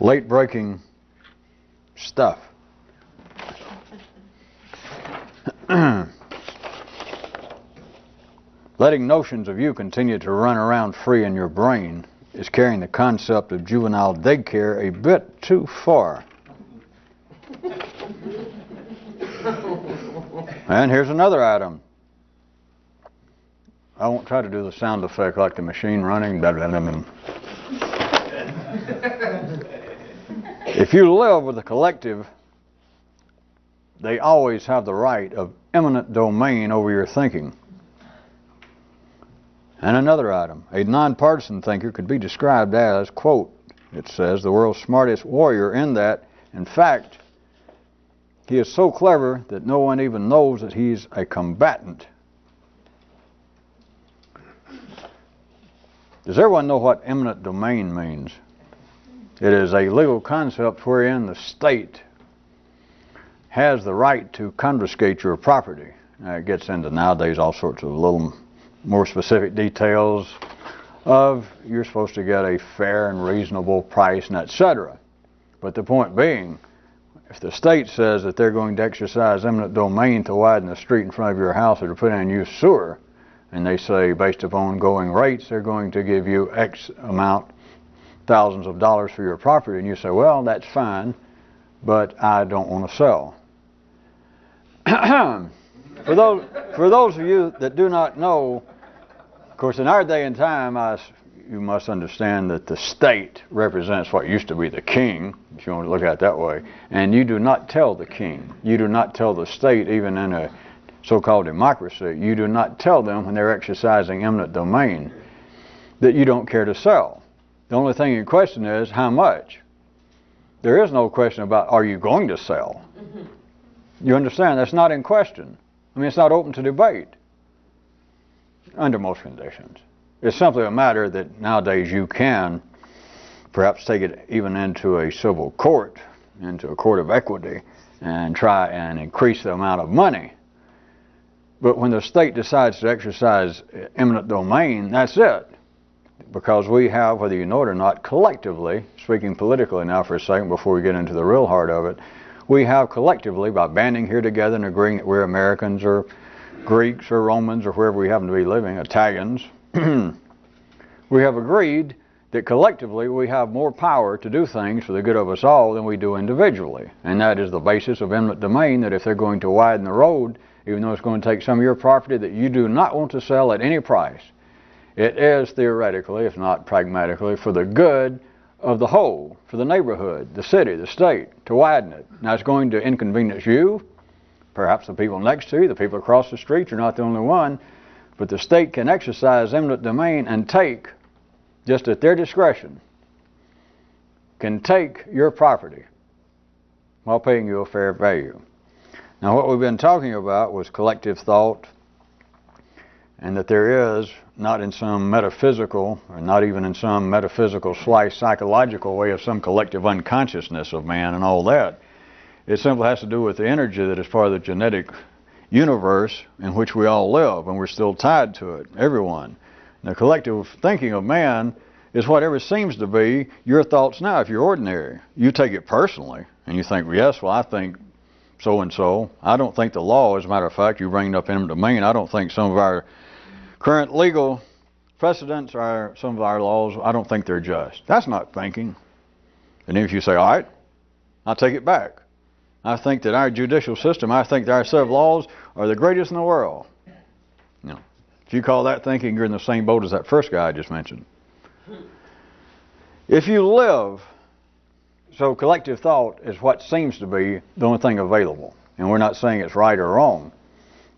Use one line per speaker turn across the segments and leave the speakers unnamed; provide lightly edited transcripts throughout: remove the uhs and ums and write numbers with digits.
late-breaking stuff. Letting notions of you continue to run around free in your brain is carrying the concept of juvenile daycare a bit too far. And here's another item. I won't try to do the sound effect like the machine running. Blah, blah, blah, blah. If you live with a collective, they always have the right of eminent domain over your thinking. And another item. A nonpartisan thinker could be described as, quote, it says, the world's smartest warrior in that, in fact, he is so clever that no one even knows that he's a combatant. Does everyone know what eminent domain means? It is a legal concept wherein the state has the right to confiscate your property. Now, it gets into nowadays all sorts of little more specific details of you're supposed to get a fair and reasonable price and etc. But the point being, if the state says that they're going to exercise eminent domain to widen the street in front of your house or to put in a new sewer, and they say based upon going rates they're going to give you X amount, thousands of dollars for your property, and you say, well, that's fine, but I don't want to sell. For those of you that do not know, of course, in our day and time, you must understand that the state represents what used to be the king, if you want to look at it that way, and you do not tell the king, you do not tell the state, even in a so-called democracy, you do not tell them when they're exercising eminent domain that you don't care to sell. The only thing in question is how much. There is no question about are you going to sell. You understand? That's not in question. I mean, it's not open to debate under most conditions. It's simply a matter that nowadays you can perhaps take it even into a civil court, into a court of equity, and try and increase the amount of money. But when the state decides to exercise eminent domain, that's it. Because we have, whether you know it or not, collectively, speaking politically now for a second before we get into the real heart of it, we have collectively, by banding here together and agreeing that we're Americans or Greeks or Romans or wherever we happen to be living, Italians, we have agreed that collectively we have more power to do things for the good of us all than we do individually. And that is the basis of eminent domain, that if they're going to widen the road, even though it's going to take some of your property that you do not want to sell at any price, it is theoretically, if not pragmatically, for the good of the whole, for the neighborhood, the city, the state, to widen it. Now it's going to inconvenience you, perhaps the people next to you, the people across the street, you're not the only one, but the state can exercise eminent domain and take, just at their discretion, can take your property while paying you a fair value. Now what we've been talking about was collective thought, and that there is, not in some metaphysical, or not even in some metaphysical / psychological way of some collective unconsciousness of man and all that. It simply has to do with the energy that is part of the genetic universe in which we all live, and we're still tied to it, everyone. The collective thinking of man is whatever seems to be your thoughts now. If you're ordinary, you take it personally, and you think, well, yes, well, I think so-and-so. I don't think the law, as a matter of fact, you bring up eminent domain, I don't think some of our current legal precedents are some of our laws, I don't think they're just. That's not thinking. And if you say, all right, I'll take it back. I think that our judicial system, I think that our set of laws are the greatest in the world. You know, if you call that thinking, you're in the same boat as that first guy I just mentioned. If you live, so collective thought is what seems to be the only thing available. And we're not saying it's right or wrong.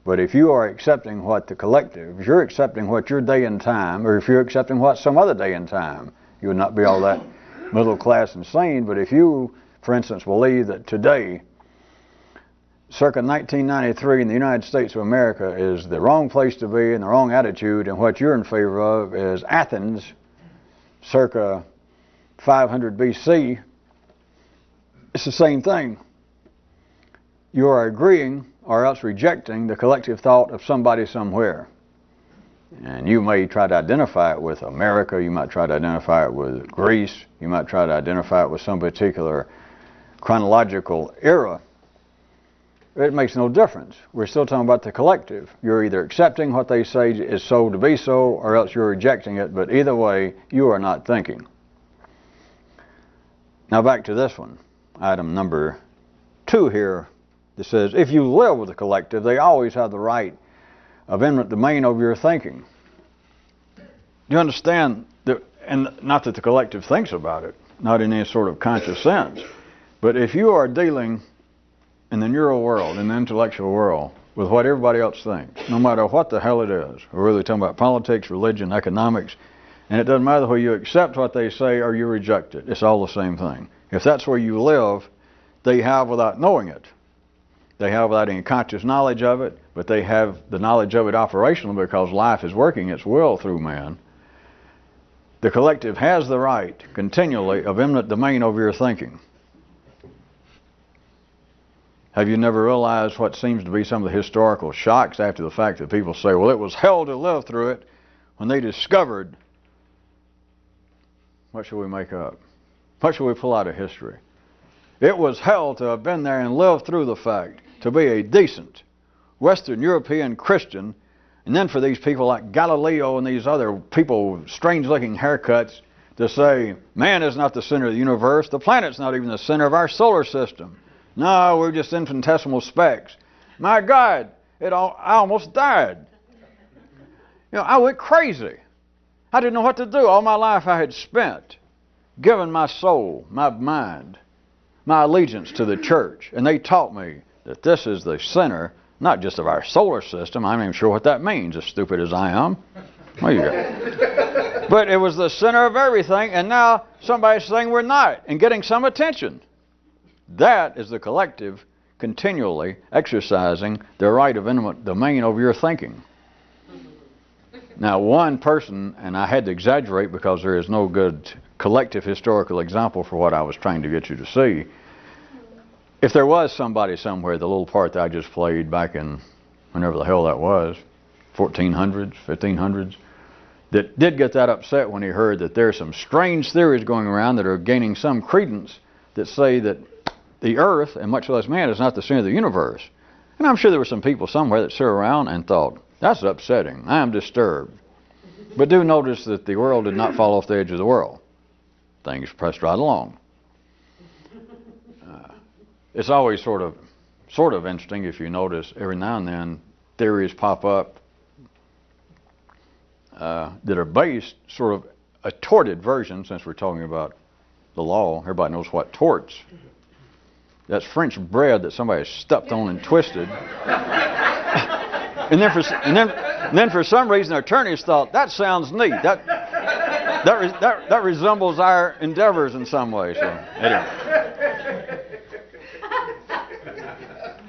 But if you are accepting what the collective, if you're accepting what your day and time, or if you're accepting what some other day and time, you would not be all that middle class and sane. But if you, for instance, believe that today, circa 1993 in the United States of America is the wrong place to be and the wrong attitude, and what you're in favor of is Athens, circa 500 BC, it's the same thing. You are agreeing or else rejecting the collective thought of somebody somewhere. And you may try to identify it with America, you might try to identify it with Greece, you might try to identify it with some particular chronological era. It makes no difference. We're still talking about the collective. You're either accepting what they say is so to be so, or else you're rejecting it, but either way, you are not thinking. Now back to this one, item number 2 here, that says, if you live with the collective, they always have the right of eminent domain over your thinking. Do you understand that? And not that the collective thinks about it, not in any sort of conscious sense, but if you are dealing in the neural world, in the intellectual world, with what everybody else thinks, no matter what the hell it is, we're really talking about politics, religion, economics, and it doesn't matter whether you accept what they say or you reject it, it's all the same thing. If that's where you live, they have without knowing it. They have without any conscious knowledge of it, but they have the knowledge of it operational because life is working its will through man. The collective has the right, continually, of eminent domain over your thinking. Have you never realized what seems to be some of the historical shocks after the fact that people say, well, it was hell to live through it when they discovered? What should we make up? What should we pull out of history? It was hell to have been there and lived through the fact, to be a decent Western European Christian, and then for these people like Galileo and these other people with strange-looking haircuts to say, man is not the center of the universe, the planet's not even the center of our solar system. No, we're just infinitesimal specks. My God, I almost died. You know, I went crazy. I didn't know what to do. All my life I had spent giving my soul, my mind, my allegiance to the church. And they taught me that this is the center, not just of our solar system. I'm not even sure what that means, as stupid as I am. Well, you go. But it was the center of everything, and now somebody's saying we're not, and getting some attention. That is the collective continually exercising their right of eminent domain over your thinking. Now, one person, and I had to exaggerate because there is no good collective historical example for what I was trying to get you to see. If there was somebody somewhere, the little part that I just played back in whenever the hell that was, 1400s, 1500s, that did get that upset when he heard that there are some strange theories going around that are gaining some credence that say that the earth, and much less man, is not the center of the universe. And I'm sure there were some people somewhere that sat around and thought, that's upsetting, I am disturbed. But do notice that the world did not fall off the edge of the world. Things pressed right along. It's always sort of interesting if you notice every now and then theories pop up that are based sort of a torted version, since we're talking about the law. Everybody knows what torts. That's French bread that somebody stepped on and twisted. and then for some reason our attorneys thought, that sounds neat. That resembles our endeavors in some way. So anyway.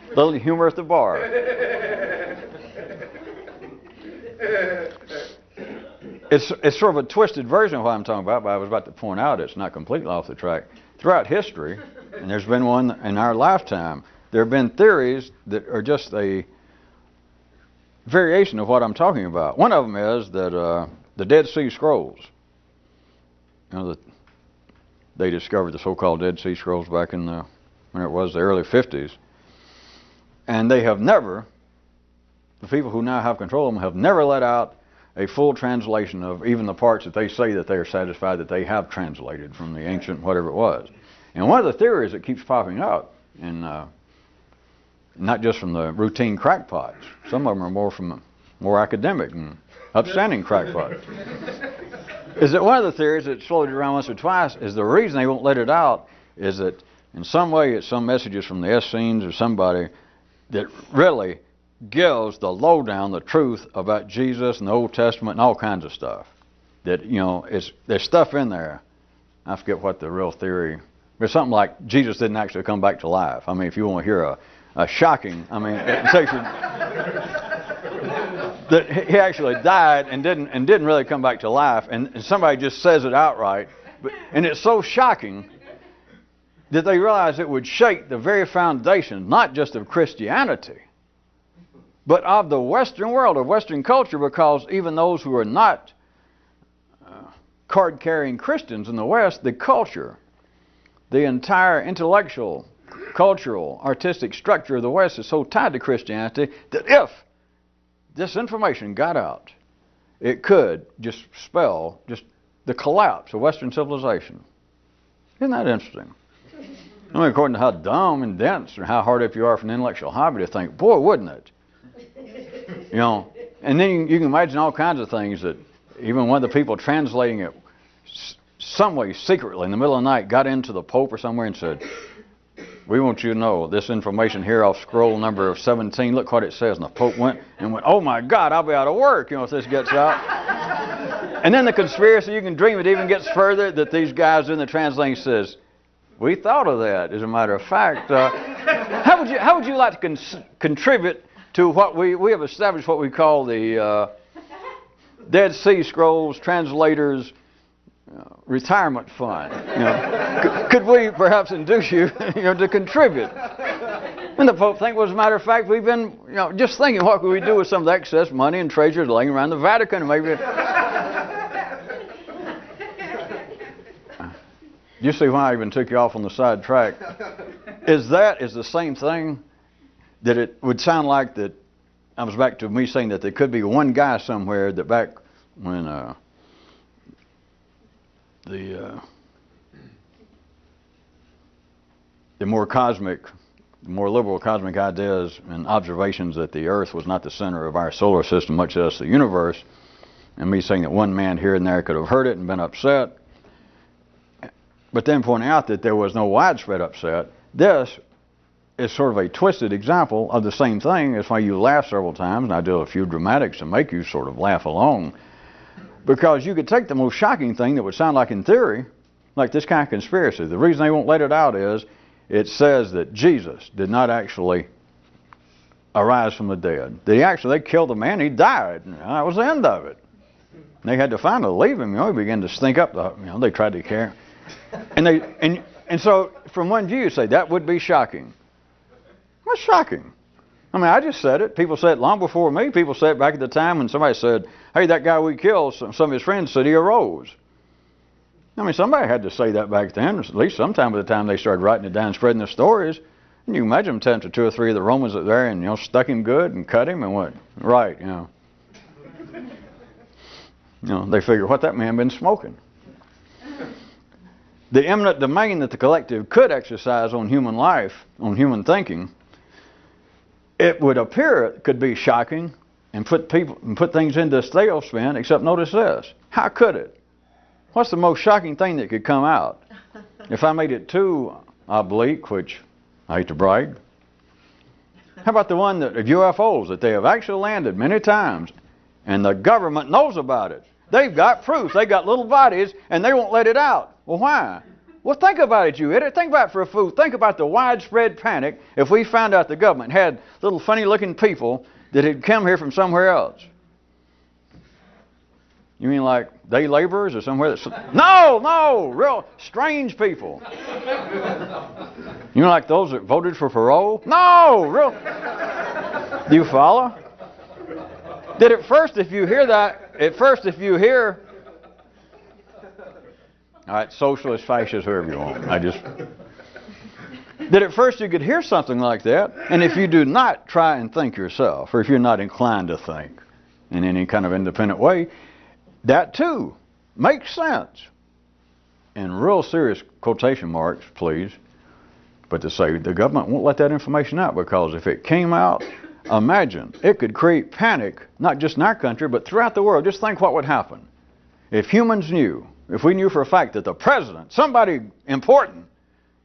Little humor at the bar. It's sort of a twisted version of what I'm talking about, but I was about to point out it's not completely off the track. Throughout history, and there's been one in our lifetime, there have been theories that are just a variation of what I'm talking about. One of them is that the Dead Sea Scrolls, you know, they discovered the so-called Dead Sea Scrolls back in the early 50s. And they have never, the people who now have control of them, have never let out a full translation of even the parts that they say that they are satisfied that they have translated from the ancient whatever it was. And one of the theories that keeps popping up, and not just from the routine crackpots, some of them are more academic and upstanding crackpots, is that one of the theories that's floated around once or twice is the reason they won't let it out is that in some way it's some messages from the Essenes or somebody that really gives the lowdown, the truth about Jesus and the Old Testament and all kinds of stuff. That, you know, there's stuff in there. I forget what the real theory. There's something like Jesus didn't actually come back to life. I mean, if you want to hear a shocking, I mean, that he actually died and didn't really come back to life, and somebody just says it outright, and it's so shocking that they realize it would shake the very foundation, not just of Christianity, but of the Western world, of Western culture, because even those who are not card-carrying Christians in the West, the culture, the entire intellectual, cultural, artistic structure of the West is so tied to Christianity that if this information got out, it could just spell just the collapse of Western civilization. Isn't that interesting? I mean, according to how dumb and dense and how hard up you are for an intellectual hobby to think, boy, wouldn't it? You know, and then you can imagine all kinds of things that even one of the people translating it some way secretly in the middle of the night got into the Pope or somewhere and said, we want you to know this information here off scroll number 17, look what it says. And the Pope went, oh my God, I'll be out of work, you know, if this gets out. And then the conspiracy, you can dream it even gets further, that these guys in the translation says, we thought of that, as a matter of fact. How would you like to contribute to what we have established what we call the Dead Sea Scrolls Translators Retirement Fund? You know, could we perhaps induce you, to contribute? And the Pope think, well, as a matter of fact, we've been, just thinking, what could we do with some of the excess money and treasures laying around the Vatican? Maybe. You see why I even took you off on the side track? Is the same thing that it would sound like that? I was back to me saying that there could be one guy somewhere that back when the more cosmic, the more liberal cosmic ideas and observations that the Earth was not the center of our solar system, much less the universe, and me saying that one man here and there could have heard it and been upset, but then pointing out that there was no widespread upset. This is sort of a twisted example of the same thing. That's why you laugh several times, and I do a few dramatics to make you sort of laugh along. Because you could take the most shocking thing that would sound like in theory, like this kind of conspiracy. The reason they won't let it out is it says that Jesus did not actually arise from the dead. They killed the man, he died. And that was the end of it. And they had to finally leave him. He began to stink up. They tried to carry him. And so from one view you say that would be shocking. What's shocking? I mean, I just said it. People said it long before me. People said it back at the time when somebody said, hey, that guy we killed, some of his friends said he arose. I mean, somebody had to say that back then, at least sometime by the time they started writing it down, spreading the stories. And you can imagine them telling to 2 or 3 of the Romans that there and, stuck him good and cut him and went, right, they figured what that man been smoking. The eminent domain that the collective could exercise on human life, on human thinking, it would appear it could be shocking and put things into a tailspin, except notice this. How could it? What's the most shocking thing that could come out? If I made it too oblique, which I hate to brag. How about the one of UFOs that they have actually landed many times and the government knows about it? They've got proof. They got little bodies and they won't let it out. Well, why? Well, think about it, you idiot. Think about it for a fool. Think about the widespread panic if we found out the government had little funny-looking people that had come here from somewhere else. You mean like day laborers or somewhere that's... No, real strange people. You mean like those that voted for parole? No, real... Do you follow? That at first, if you hear... All right, socialist, fascist, whoever you want. That at first you could hear something like that, and if you do not try and think yourself, or if you're not inclined to think in any kind of independent way, that too makes sense. In real serious quotation marks, please, but to say the government won't let that information out, because if it came out, imagine, it could create panic, not just in our country, but throughout the world. Just think what would happen. If humans knew, if we knew for a fact that the president, somebody important,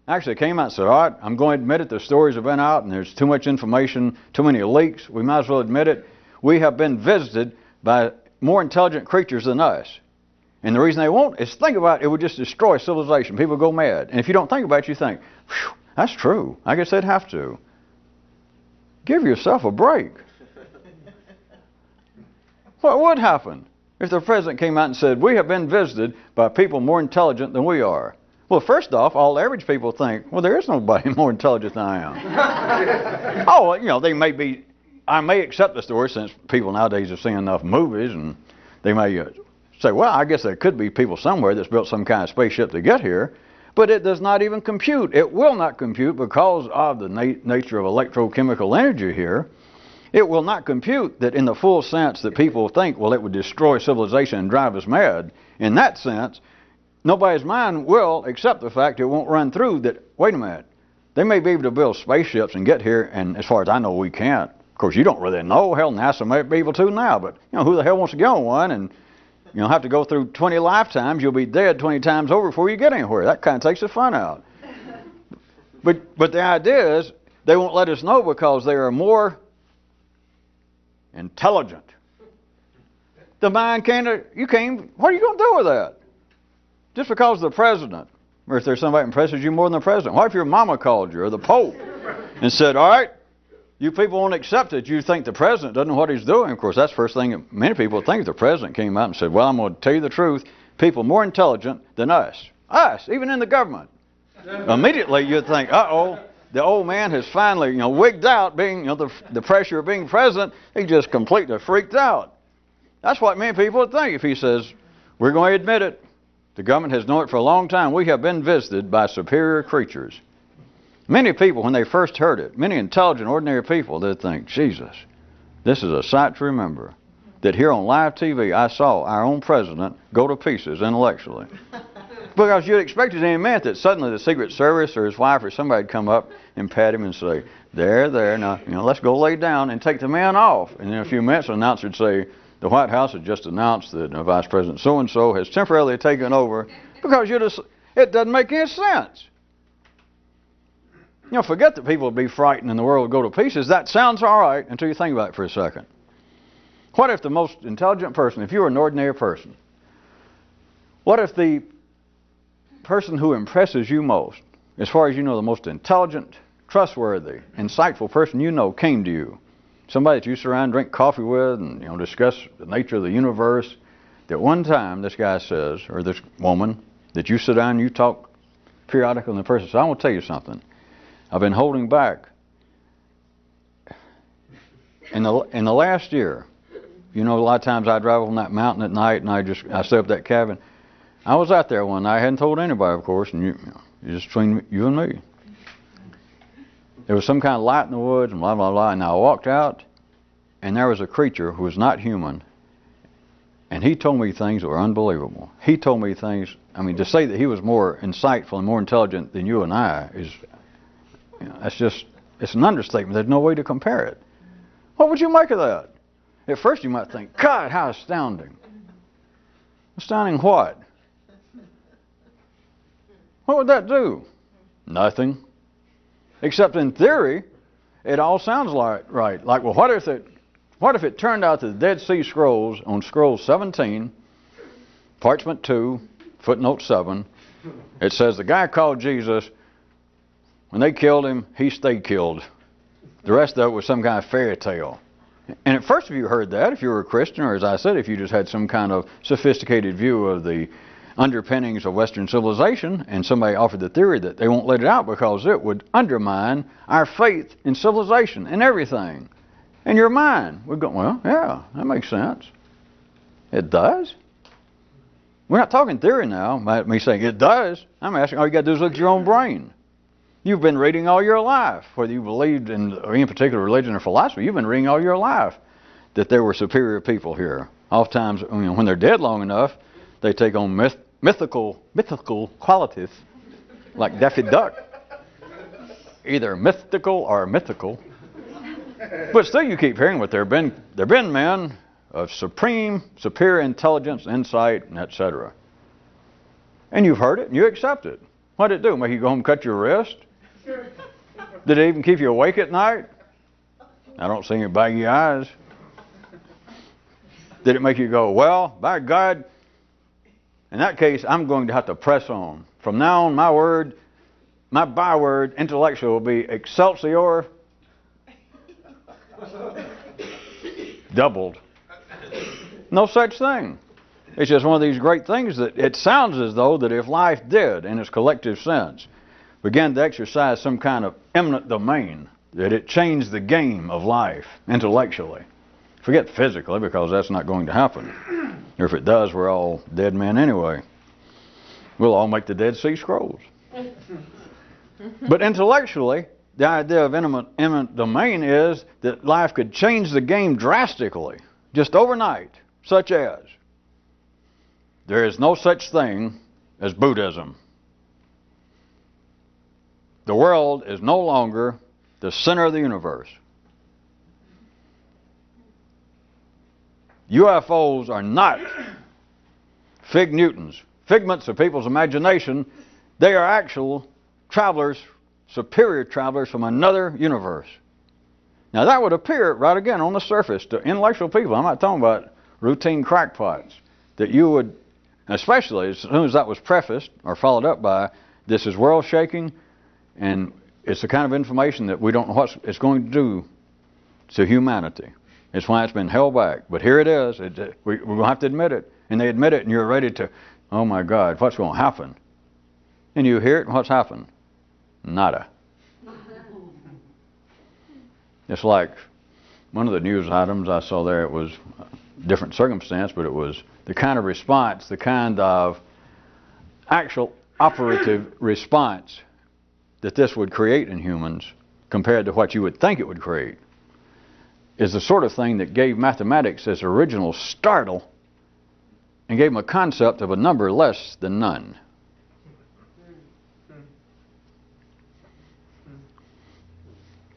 actually came out and said, all right, I'm going to admit it, the stories have been out and there's too much information, too many leaks, we might as well admit it. We have been visited by more intelligent creatures than us. And the reason they won't is think about it, it would just destroy civilization. People go mad. And if you don't think about it, you think, that's true. I guess they'd have to. Give yourself a break. What would happen if the president came out and said, we have been visited by people more intelligent than we are? Well, first off, all average people think, well, there is nobody more intelligent than I am. Oh, they may be I may accept the story since people nowadays have seen enough movies, and they may say, well, I guess there could be people somewhere that's built some kind of spaceship to get here. But it does not even compute. It will not compute because of the nature of electrochemical energy here. It will not compute that in the full sense that people think, well, it would destroy civilization and drive us mad. In that sense, nobody's mind will accept the fact it won't run through that, wait a minute, they may be able to build spaceships and get here, and as far as I know, we can't. Of course, you don't really know. Hell, NASA might be able to now, but who the hell wants to get on one and have to go through 20 lifetimes. You'll be dead 20 times over before you get anywhere. That kind of takes the fun out. But the idea is they won't let us know because they are more intelligent. The mind what are you going to do with that? Just because the president, or if there's somebody that impresses you more than the president. What if your mama called you or the Pope and said, all right, you people won't accept it. You think the president doesn't know what he's doing. Of course, that's the first thing that many people think if the president came out and said, well, I'm going to tell you the truth. People more intelligent than us. Us, even in the government. Immediately you'd think, uh-oh, the old man has finally, wigged out being, the pressure of being president. He just completely freaked out. That's what many people would think if he says, we're going to admit it. The government has known it for a long time. We have been visited by superior creatures. Many people, when they first heard it, many intelligent, ordinary people, they'd think, Jesus, this is a sight to remember. That here on live TV, I saw our own president go to pieces intellectually. Because you'd expect it any minute that suddenly the Secret Service or his wife or somebody would come up and pat him and say, there, now, let's go lay down and take the man off. And in a few minutes, an announcer would say, the White House has just announced that Vice President so-and-so has temporarily taken over. Because it doesn't make any sense. Forget that people would be frightened and the world would go to pieces. That sounds all right until you think about it for a second. What if the most intelligent person, if you were an ordinary person, what if the person who impresses you most, as far as the most intelligent, trustworthy, insightful person came to you? Somebody that you sit around and drink coffee with and discuss the nature of the universe. That one time this guy says, or this woman, that you sit down and you talk periodically, and the person says, I want to tell you something. I've been holding back. In the last year, a lot of times I drive on that mountain at night and I stay up that cabin. I was out there one night. I hadn't told anybody, of course, and just between you and me. There was some kind of light in the woods and blah, blah, blah. And I walked out and there was a creature who was not human. And he told me things that were unbelievable. He told me things, to say that he was more insightful and more intelligent than you and I is... it's an understatement. There's no way to compare it. What would you make of that? At first you might think, God, how astounding. Astounding what? What would that do? Nothing. Except in theory, it all sounds right. Like, well, what if it turned out that the Dead Sea Scrolls, on scroll 17, parchment 2, footnote 7, it says the guy called Jesus, when they killed him, he stayed killed. The rest of it was some kind of fairy tale. And at first, if you heard that, if you were a Christian, or as I said, if you just had some kind of sophisticated view of the underpinnings of Western civilization, and somebody offered the theory that they won't let it out because it would undermine our faith in civilization and everything. And your mind would go, well, yeah, that makes sense. It does? We're not talking theory now, me saying it does. I'm asking, all you got to do is look at your own brain. You've been reading all your life, whether you believed in any particular religion or philosophy, you've been reading all your life that there were superior people here. Oftentimes, when they're dead long enough, they take on mythical qualities, like Daffy Duck. Either mythical or mythical. But still you keep hearing what there have been men of superior intelligence, insight, and etc. And you've heard it and you accept it. What did it do? Make you go home and cut your wrist? Did it even keep you awake at night? I don't see any baggy eyes. Did it make you go, well, by God, in that case, I'm going to have to press on. From now on, my byword, intellectual, will be Excelsior doubled. No such thing. It's just one of these great things that it sounds as though that if life did, in its collective sense, began to exercise some kind of eminent domain, that it changed the game of life intellectually. Forget physically, because that's not going to happen. Or if it does, we're all dead men anyway. We'll all make the Dead Sea Scrolls. But intellectually, the idea of eminent domain is that life could change the game drastically, just overnight, such as there is no such thing as Buddhism. The world is no longer the center of the universe. UFOs are not figments of people's imagination. They are actual travelers, superior travelers from another universe. Now that would appear right again on the surface to intellectual people. I'm not talking about routine crackpots. That you would, especially as soon as that was prefaced or followed up by, this is world shaking, and it's the kind of information that we don't know what it's going to do to humanity. It's why it's been held back. But here it is. We're going to have to admit it. And they admit it, and you're ready to, oh my God, what's going to happen? And you hear it, and what's happened? Nada. It's like one of the news items I saw there, it was a different circumstance, but it was the kind of response, the kind of actual operative response that this would create in humans compared to what you would think it would create is the sort of thing that gave mathematics its original startle and gave them a concept of a number less than none.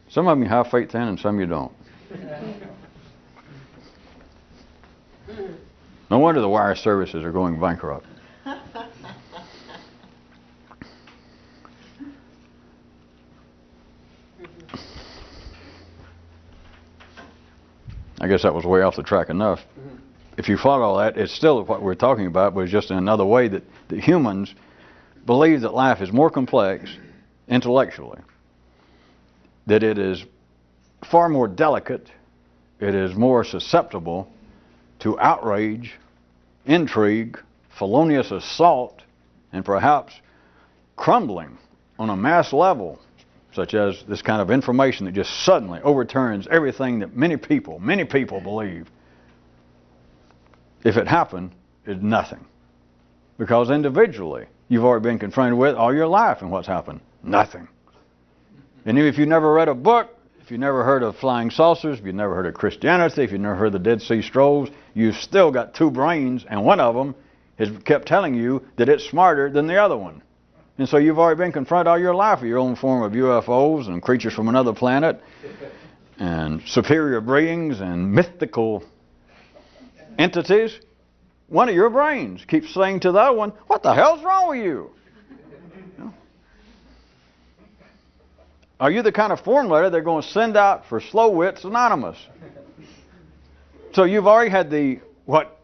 Some of you have faith in and some you don't. No wonder the wire services are going bankrupt. I guess that was way off the track enough. If you follow all that, it's still what we're talking about, but it's just in another way that humans believe that life is more complex intellectually, that it is far more delicate, it is more susceptible to outrage, intrigue, felonious assault, and perhaps crumbling on a mass level, such as this kind of information that just suddenly overturns everything that many people believe. If it happened, it's nothing. Because individually, you've already been confronted with all your life, and what's happened? Nothing. And if you've never read a book, if you've never heard of flying saucers, if you've never heard of Christianity, if you've never heard of the Dead Sea Scrolls, you've still got two brains, and one of them has kept telling you that it's smarter than the other one. And so you've already been confronted all your life with your own form of UFOs and creatures from another planet and superior beings and mythical entities. One of your brains keeps saying to the other one, what the hell's wrong with you? Are you the kind of form letter they're going to send out for Slow Wits Anonymous? So you've already had what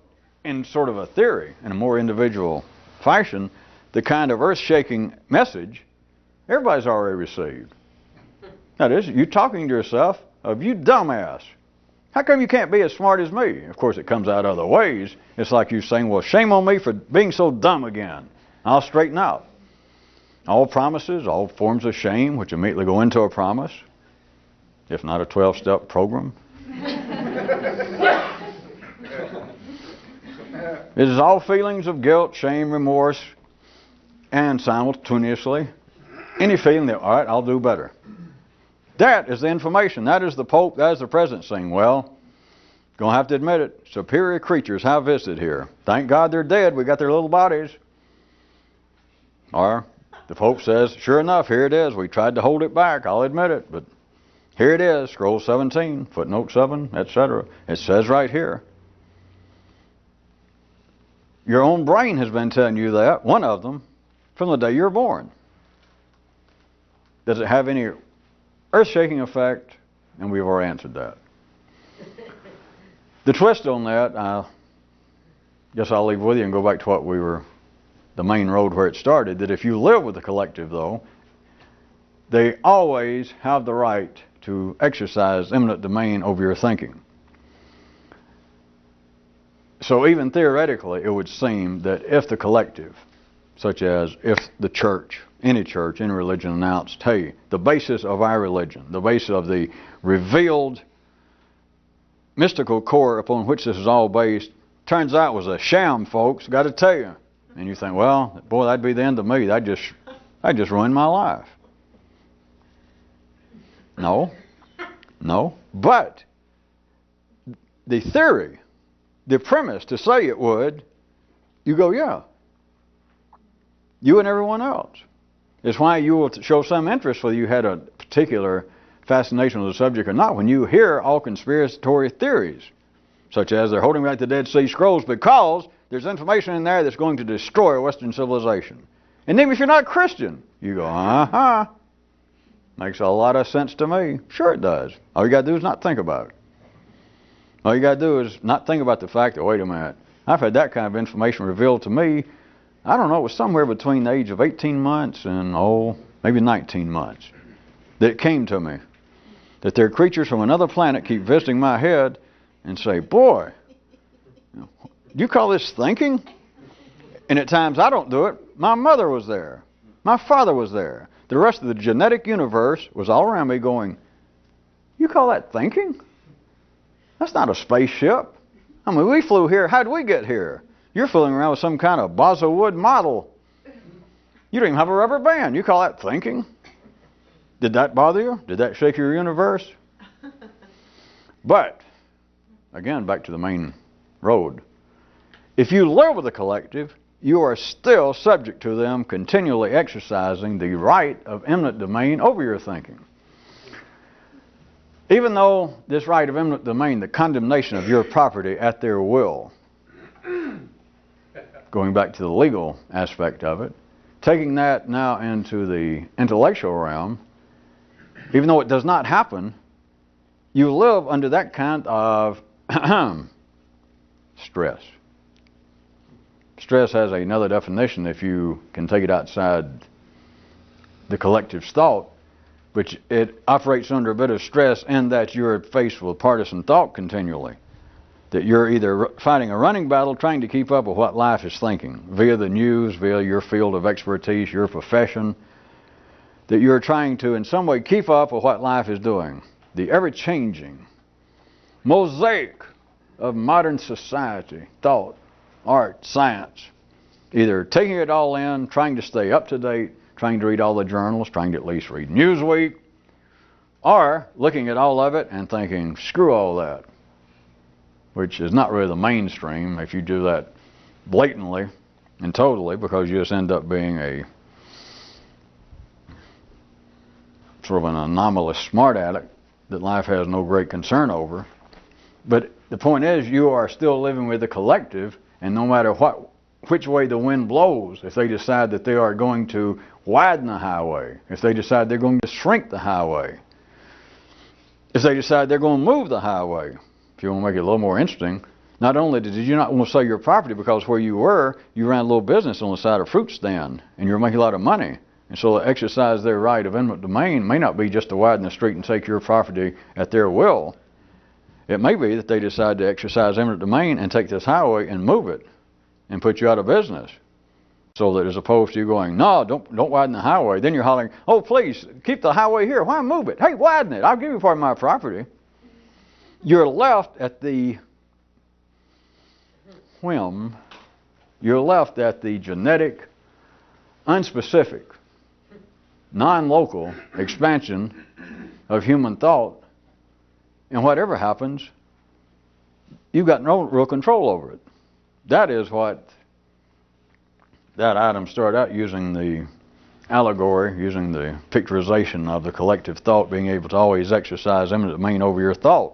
in sort of a theory, in a more individual fashion, the kind of earth-shaking message everybody's already received. That is, you talking to yourself of, you dumbass. How come you can't be as smart as me? Of course, it comes out other ways. It's like you saying, well, shame on me for being so dumb again. I'll straighten out. All promises, all forms of shame, which immediately go into a promise, if not a 12-step program. It is all feelings of guilt, shame, remorse, and simultaneously any feeling that, all right, I'll do better. That is the information. That is the Pope. That is the President saying, well, going to have to admit it, superior creatures have visited here. Thank God they're dead. We got their little bodies. Or the Pope says, sure enough, here it is. We tried to hold it back. I'll admit it. But here it is, scroll 17, footnote 7, etc. It says right here. Your own brain has been telling you that, one of them, from the day you were born. Does it have any earth-shaking effect? And we've already answered that. The twist on that, I guess I'll leave with you and go back to what we were, the main road where it started, that if you live with the collective, though, they always have the right to exercise eminent domain over your thinking. So even theoretically, it would seem that if the collective such as if the church, any religion announced, hey, the basis of our religion, the basis of the revealed mystical core upon which this is all based, turns out was a sham, folks, got to tell you. And you think, well, boy, that'd be the end of me. That just ruined my life. No. But the theory, the premise to say it would, you go, yeah. You and everyone else. It's why you will show some interest whether you had a particular fascination with the subject or not when you hear all conspiratorial theories, such as they're holding back the Dead Sea Scrolls because there's information in there that's going to destroy Western civilization. And even if you're not Christian, you go, uh-huh. Makes a lot of sense to me. Sure it does. All you got to do is not think about it. All you got to do is not think about the fact that, wait a minute, I've had that kind of information revealed to me. I don't know, it was somewhere between the age of 18 months and, maybe 19 months that it came to me that there are creatures from another planet keep visiting my head and say, boy, you call this thinking? And at times I don't do it. My mother was there. My father was there. The rest of the genetic universe was all around me going, you call that thinking? That's not a spaceship. I mean, we flew here. How did we get here? You're fooling around with some kind of balsa wood model. You don't even have a rubber band. You call that thinking? Did that bother you? Did that shake your universe? But, again, back to the main road. If you live with a collective, you are still subject to them continually exercising the right of eminent domain over your thinking. Even though this right of eminent domain, the condemnation of your property at their will, going back to the legal aspect of it, taking that now into the intellectual realm, even though it does not happen, you live under that kind of stress. Stress has another definition if you can take it outside the collective's thought, which it operates under a bit of stress in that you're faced with partisan thought continually. That you're either fighting a running battle trying to keep up with what life is thinking via the news, via your field of expertise, your profession, that you're trying to in some way keep up with what life is doing. The ever-changing mosaic of modern society, thought, art, science, either taking it all in, trying to stay up to date, trying to read all the journals, trying to at least read Newsweek, or looking at all of it and thinking, screw all that, which is not really the mainstream if you do that blatantly and totally, because you just end up being a sort of an anomalous smart aleck that life has no great concern over. But the point is, you are still living with the collective, and no matter which way the wind blows, if they decide that they are going to widen the highway, if they decide they're going to shrink the highway, if they decide they're going to move the highway, if you want to make it a little more interesting, not only did you not want to sell your property because where you were, you ran a little business on the side of a fruit stand, and you were making a lot of money. And so to exercise their right of eminent domain may not be just to widen the street and take your property at their will. It may be that they decide to exercise eminent domain and take this highway and move it and put you out of business. So that as opposed to you going, no, don't widen the highway, then you're hollering, oh, please, keep the highway here. Why move it? Hey, widen it. I'll give you part of my property. You're left at the whim. You're left at the genetic, unspecific, non-local expansion of human thought. And whatever happens, you've got no real control over it. That is what that item started out using, the allegory, using the picturization of the collective thought being able to always exercise eminent domain over your thought,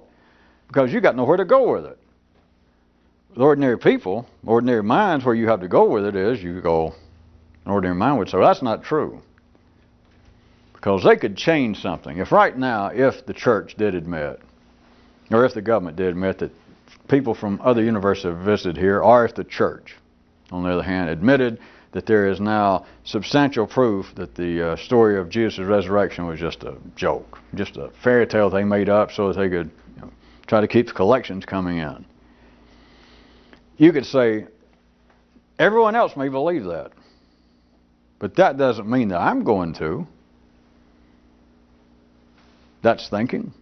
because you got nowhere to go with it. With ordinary people, ordinary minds, where you have to go with it is, you go, an ordinary mind would say, well, that's not true. Because they could change something. If right now, if the church did admit, or if the government did admit that people from other universes have visited here, or if the church, on the other hand, admitted that there is now substantial proof that the story of Jesus' resurrection was just a joke, just a fairy tale they made up so that they could try to keep the collections coming in. You could say, everyone else may believe that. But that doesn't mean that I'm going to. That's thinking.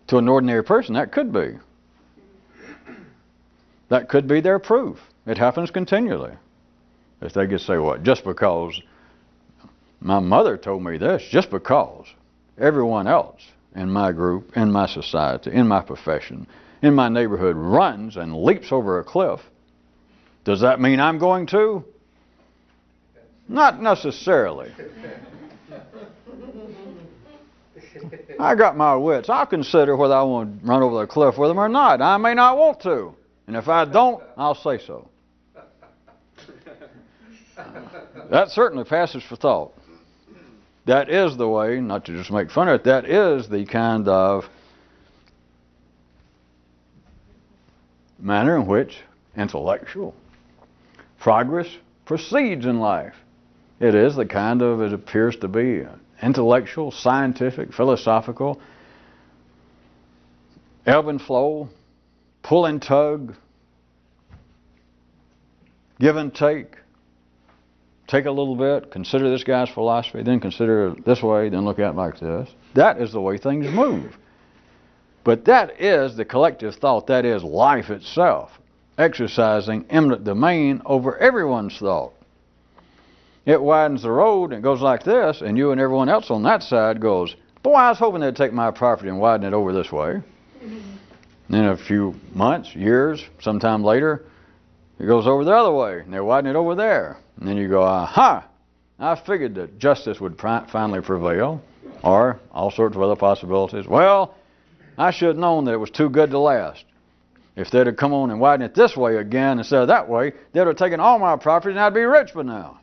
To an ordinary person, that could be. That could be their proof. It happens continually. If they could say, what? Just because my mother told me this, just because everyone else in my group, in my society, in my profession, in my neighborhood runs and leaps over a cliff, does that mean I'm going to? Not necessarily. I got my wits. I'll consider whether I want to run over the cliff with them or not. I may not want to. And if I don't, I'll say so. That certainly passes for thought. That is the way, not to just make fun of it, that is the kind of manner in which intellectual progress proceeds in life. It is the kind of, it appears to be, intellectual, scientific, philosophical, ebb and flow, pull and tug, give and take. Take a little bit, consider this guy's philosophy, then consider it this way, then look at it like this. That is the way things move. But that is the collective thought, that is life itself, exercising eminent domain over everyone's thought. It widens the road and goes like this, and you and everyone else on that side goes, boy, I was hoping they'd take my property and widen it over this way. Then a few months, years, sometime later, it goes over the other way, and they widen it over there. And then you go, aha, I figured that justice would finally prevail, or all sorts of other possibilities. Well, I should have known that it was too good to last. If they'd have come on and widened it this way again instead of that way, they'd have taken all my property and I'd be rich by now.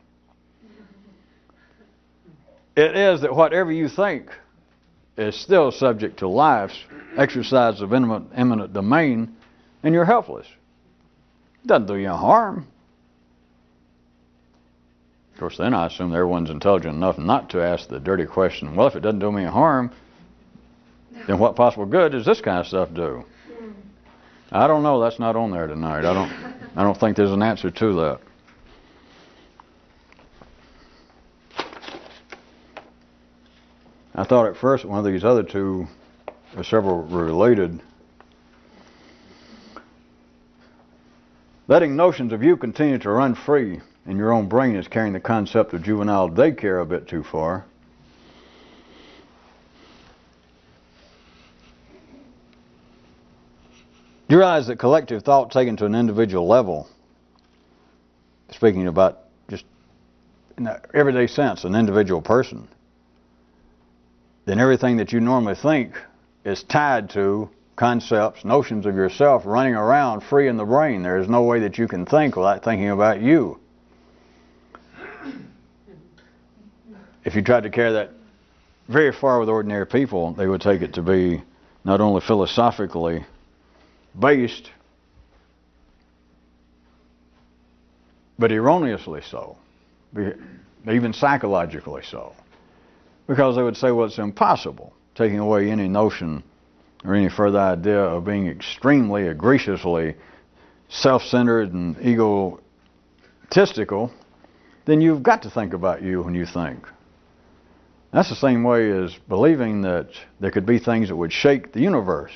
It is that whatever you think is still subject to life's exercise of eminent domain, and you're helpless. It doesn't do you harm. Of course, then I assume everyone's intelligent enough not to ask the dirty question, well, if it doesn't do me harm, then what possible good does this kind of stuff do? I don't know. That's not on there tonight. I don't think there's an answer to that. I thought at first one of these other two, or several were related. Letting notions of you continue to run free in your own brain is carrying the concept of juvenile daycare a bit too far. You realize that collective thought taken to an individual level, speaking about just in the everyday sense, an individual person, then everything that you normally think is tied to concepts, notions of yourself running around free in the brain. There is no way that you can think without thinking about you. If you tried to carry that very far with ordinary people, they would take it to be not only philosophically based, but erroneously so, even psychologically so. Because they would say, well, it's impossible, taking away any notion or any further idea of being extremely, egregiously self-centered and egotistical, then you've got to think about you when you think. That's the same way as believing that there could be things that would shake the universe,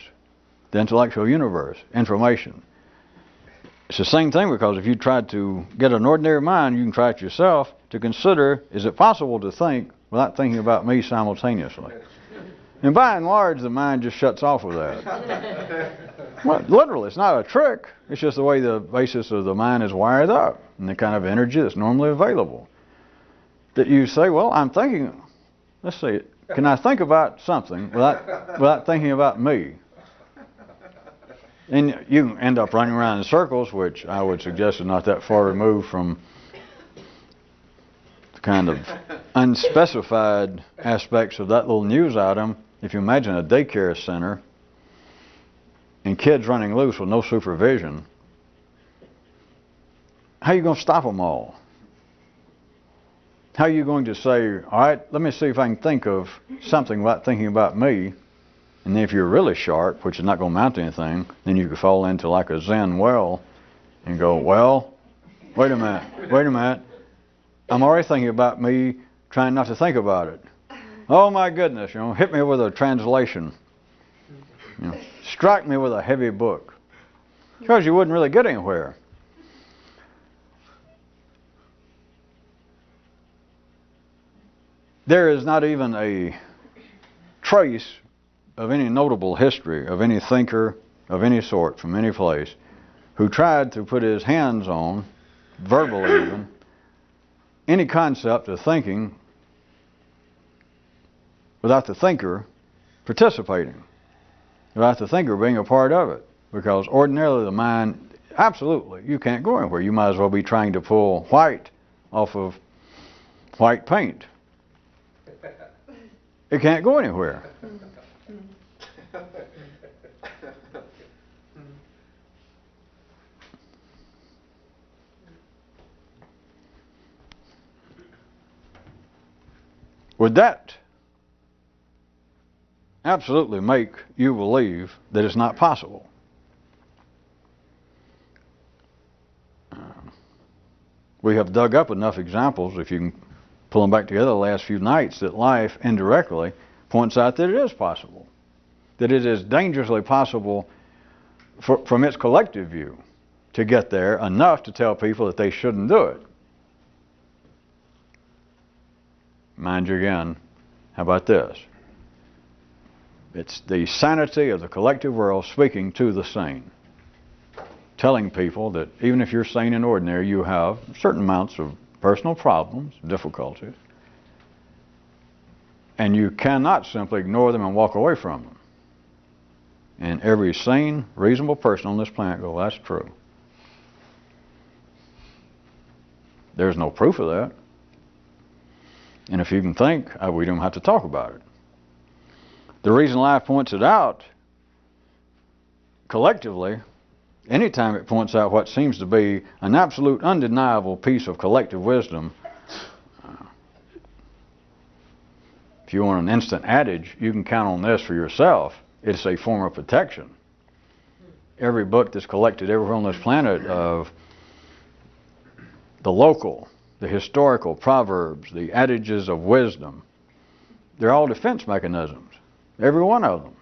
the intellectual universe, information. It's the same thing, because if you try to get an ordinary mind, you can try it yourself, to consider, is it possible to think without thinking about me simultaneously? And by and large, the mind just shuts off with that. Well, literally, it's not a trick. It's just the way the basis of the mind is wired up and the kind of energy that's normally available. That you say, well, I'm thinking, let's see, can I think about something without thinking about me? And you end up running around in circles, which I would suggest is not that far removed from the kind of unspecified aspects of that little news item. If you imagine a daycare center and kids running loose with no supervision, how are you going to stop them all? How are you going to say, all right, let me see if I can think of something without thinking about me? And then if you're really sharp, which is not going to amount to anything, then you could fall into like a Zen well and go, well, wait a minute. I'm already thinking about me trying not to think about it. Oh my goodness, hit me with a translation. Strike me with a heavy book. Because you wouldn't really get anywhere. There is not even a trace of any notable history of any thinker of any sort from any place who tried to put his hands on, verbally even, any concept of thinking without the thinker participating, without the thinker being a part of it. Because ordinarily the mind, absolutely, you can't go anywhere. You might as well be trying to pull white off of white paint. It can't go anywhere. Would that absolutely make you believe that it's not possible? We have dug up enough examples, if you can pull them back together the last few nights, that life indirectly points out that it is possible. That it is dangerously possible from its collective view to get there enough to tell people that they shouldn't do it. Mind you again, how about this? It's the sanity of the collective world speaking to the sane. Telling people that even if you're sane and ordinary, you have certain amounts of personal problems, difficulties, and you cannot simply ignore them and walk away from them. And every sane, reasonable person on this planet goes, that's true. There's no proof of that. And if you can think, we don't have to talk about it. The reason life points it out collectively, anytime it points out what seems to be an absolute undeniable piece of collective wisdom, if you want an instant adage, you can count on this for yourself. It's a form of protection. Every book that's collected everywhere on this planet of the local, the historical proverbs, the adages of wisdom, they're all defense mechanisms. Every one of them.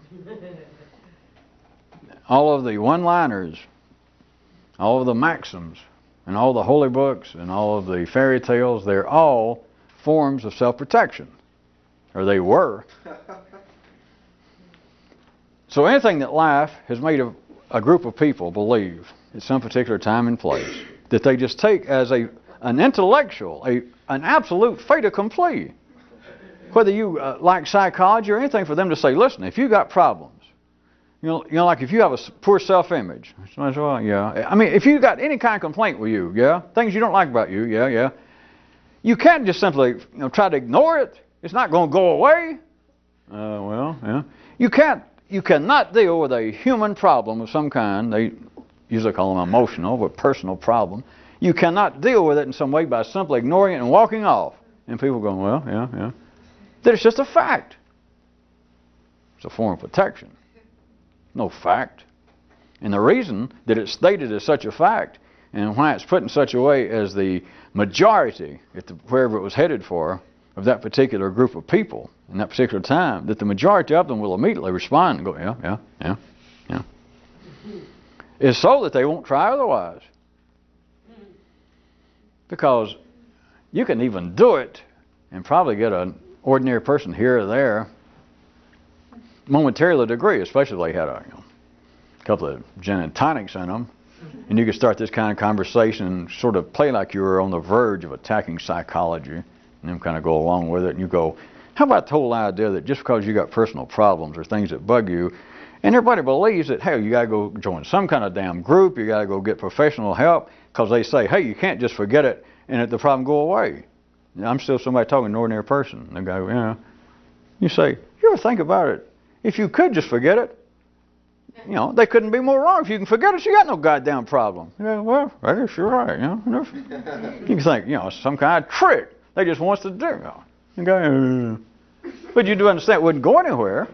All of the one-liners, all of the maxims, and all the holy books, and all of the fairy tales, they're all forms of self-protection. Or they were. So anything that life has made a group of people believe at some particular time and place, that they just take as an intellectual, an absolute fait accompli. Whether you like psychology or anything, for them to say, listen, if you got problems, like if you have a poor self-image, well, yeah. I mean, if you got any kind of complaint with you, yeah, things you don't like about you, yeah, you can't just simply try to ignore it. It's not going to go away. Well, yeah. You cannot deal with a human problem of some kind. They usually call them emotional, but personal problem. You cannot deal with it in some way by simply ignoring it and walking off. And people going, well, yeah. That it's just a fact. It's a form of protection. No fact. And the reason that it's stated as such a fact, and why it's put in such a way as the majority, wherever it was headed for, of that particular group of people in that particular time, that the majority of them will immediately respond and go, yeah, is so that they won't try otherwise. Because you can even do it and probably get an ordinary person here or there momentarily to agree, especially if they had a couple of gin and tonics in them, and you could start this kind of conversation and sort of play like you were on the verge of attacking psychology, and then kind of go along with it, and you go, how about the whole idea that just because you got personal problems or things that bug you, and everybody believes that, hey, you got to go join some kind of damn group, you got to go get professional help, because they say, hey, you can't just forget it and let the problem go away. I'm still somebody talking to an ordinary person. The guy, yeah. You say, you ever think about it? If you could just forget it, they couldn't be more wrong. If you can forget it, you got no goddamn problem. Yeah, well, I guess you're right. You can think, it's some kind of trick they just wants to do. The guy, but you do understand it wouldn't go anywhere,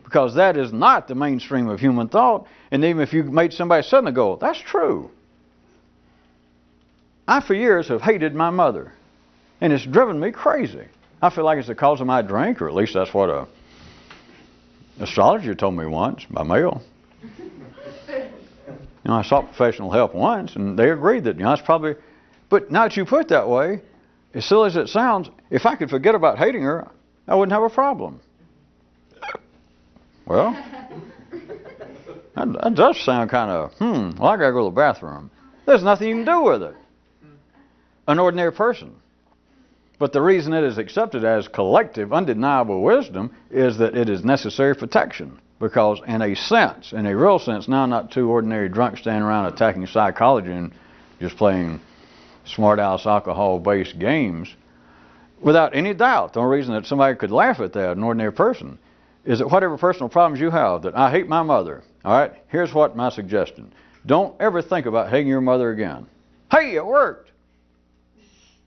because that is not the mainstream of human thought. And even if you made somebody suddenly go, that's true. I, for years, have hated my mother. And it's driven me crazy. I feel like it's the cause of my drink, or at least that's what a astrologer told me once by mail. I sought professional help once, and they agreed that, it's probably... But now that you put it that way, as silly as it sounds, if I could forget about hating her, I wouldn't have a problem. Well, that does sound kind of, well, I gotta go to the bathroom. There's nothing you can do with it. An ordinary person. But the reason it is accepted as collective, undeniable wisdom is that it is necessary protection. Because in a sense, in a real sense, now not two ordinary drunks standing around attacking psychology and just playing smart-ass alcohol-based games, without any doubt, the only reason that somebody could laugh at that, an ordinary person, is that whatever personal problems you have, that I hate my mother, all right, here's what my suggestion. Don't ever think about hating your mother again. Hey, it worked!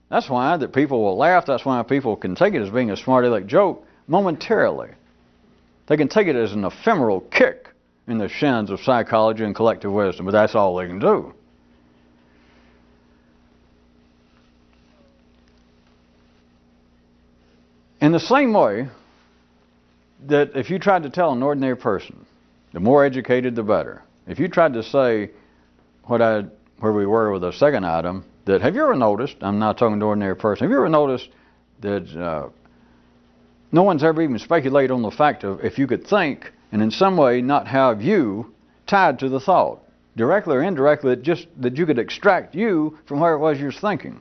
That's why that people will laugh. That's why people can take it as being a smart-aleck joke momentarily. They can take it as an ephemeral kick in the shins of psychology and collective wisdom, but that's all they can do. In the same way that if you tried to tell an ordinary person, the more educated the better. If you tried to say where we were with the second item, that have you ever noticed, I'm not talking to an ordinary person, have you ever noticed that no one's ever even speculated on the fact of if you could think and in some way not have you tied to the thought, directly or indirectly, just that you could extract you from where it was you're thinking.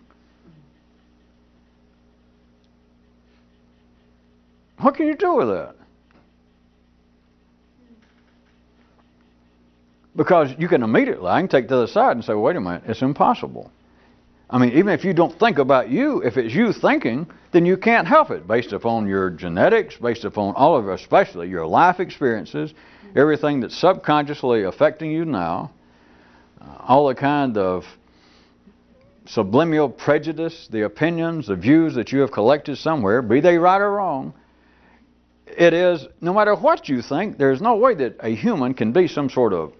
What can you do with that? Because you can immediately, I can take the other side and say, wait a minute, it's impossible. I mean, even if you don't think about you, if it's you thinking, then you can't help it based upon your genetics, based upon all of, especially your life experiences, everything that's subconsciously affecting you now, all the kind of subliminal prejudice, the opinions, the views that you have collected somewhere, be they right or wrong. It is, no matter what you think, there's no way that a human can be some sort of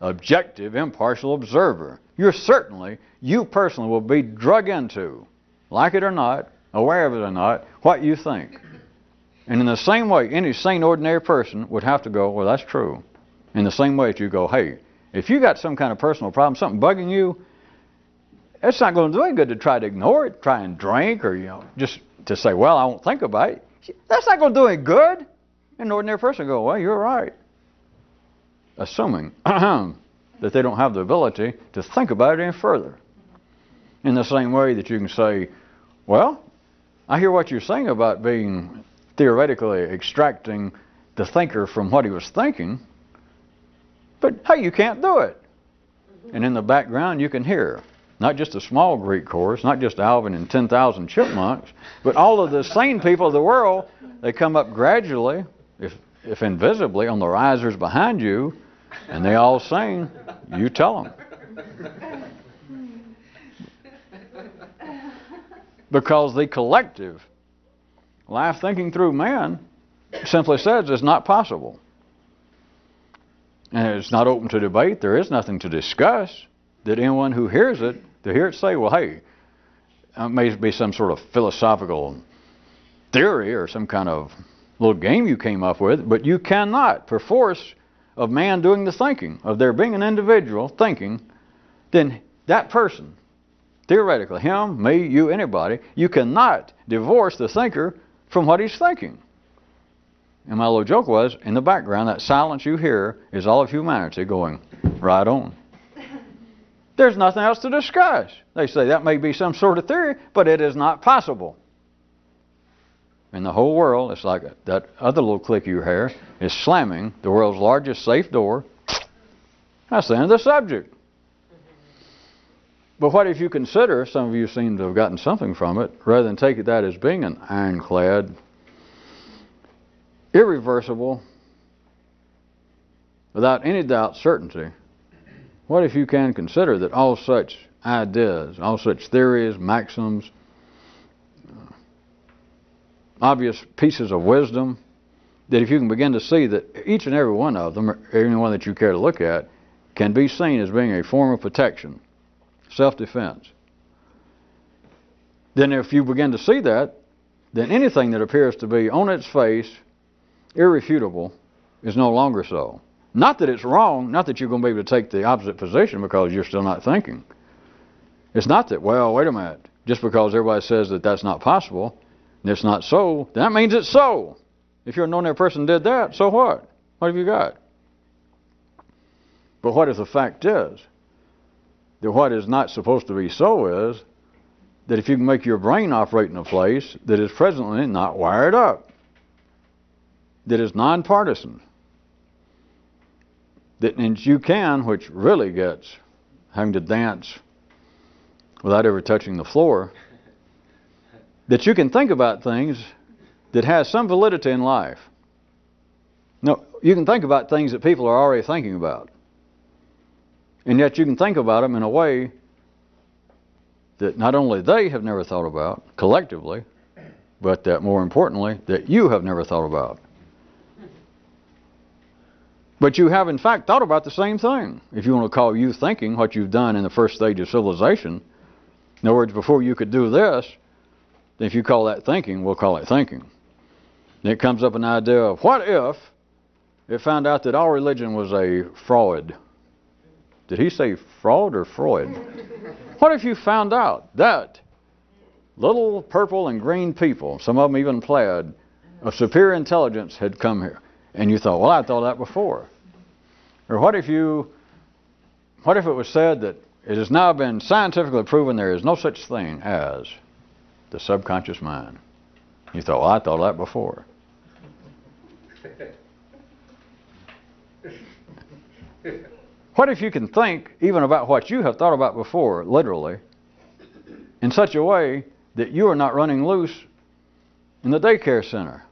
objective, impartial observer. You personally will be drug into, like it or not, aware of it or not, what you think. And in the same way, any sane, ordinary person would have to go, well, that's true. In the same way that you go, hey, if you got some kind of personal problem, something bugging you, it's not going to do any good to try to ignore it, try and drink, or, just to say, well, I won't think about it. That's not going to do any good. And an ordinary person will go, well, you're right. Assuming that they don't have the ability to think about it any further. In the same way that you can say, well, I hear what you're saying about being theoretically extracting the thinker from what he was thinking, but hey, you can't do it. And in the background you can hear not just a small Greek chorus, not just Alvin and 10,000 chipmunks, but all of the sane people of the world. They come up gradually, if invisibly, on the risers behind you, and they all sing, you tell them. Because the collective life thinking through man simply says it's not possible. And it's not open to debate. There is nothing to discuss. That anyone who hears it, to hear it say, well, hey, it may be some sort of philosophical theory or some kind of little game you came up with, but you cannot, perforce of man doing the thinking, of there being an individual thinking, then that person, theoretically, him, me, you, anybody, you cannot divorce the thinker from what he's thinking. And my little joke was, in the background, that silence you hear is all of humanity going, right on. There's nothing else to discuss. They say that may be some sort of theory, but it is not possible. In the whole world, it's like that other little click you hear is slamming the world's largest safe door. That's the end of the subject. But what if you consider, some of you seem to have gotten something from it, rather than take that as being an ironclad, irreversible, without any doubt, certainty, what if you can consider that all such ideas, all such theories, maxims, obvious pieces of wisdom, that if you can begin to see that each and every one of them, or any one that you care to look at, can be seen as being a form of protection, self-defense. then if you begin to see that, then anything that appears to be on its face irrefutable is no longer so. Not that it's wrong, not that you're going to be able to take the opposite position because you're still not thinking. It's not that, well, wait a minute, just because everybody says that that's not possible, and it's not so, then that means it's so. If you're knowing that person did that, so what? What have you got? But what if the fact is that what is not supposed to be so is that if you can make your brain operate in a place that is presently not wired up, that is nonpartisan, that means you can, which really gets having to dance without ever touching the floor, that you can think about things that has some validity in life. No, you can think about things that people are already thinking about. And yet you can think about them in a way that not only they have never thought about collectively, but that more importantly, that you have never thought about. But you have in fact thought about the same thing. If you want to call you thinking what you've done in the first stage of civilization, in other words, before you could do this, if you call that thinking, we'll call it thinking. Then it comes up an idea of what if it found out that all religion was a fraud? Did he say fraud or Freud? What if you found out that little purple and green people, some of them even plaid, of superior intelligence had come here? And you thought, well, I thought that before. Or what if it was said that it has now been scientifically proven there is no such thing as the subconscious mind? You thought, well, I thought that before. What if you can think even about what you have thought about before, literally, in such a way that you are not running loose in the daycare center?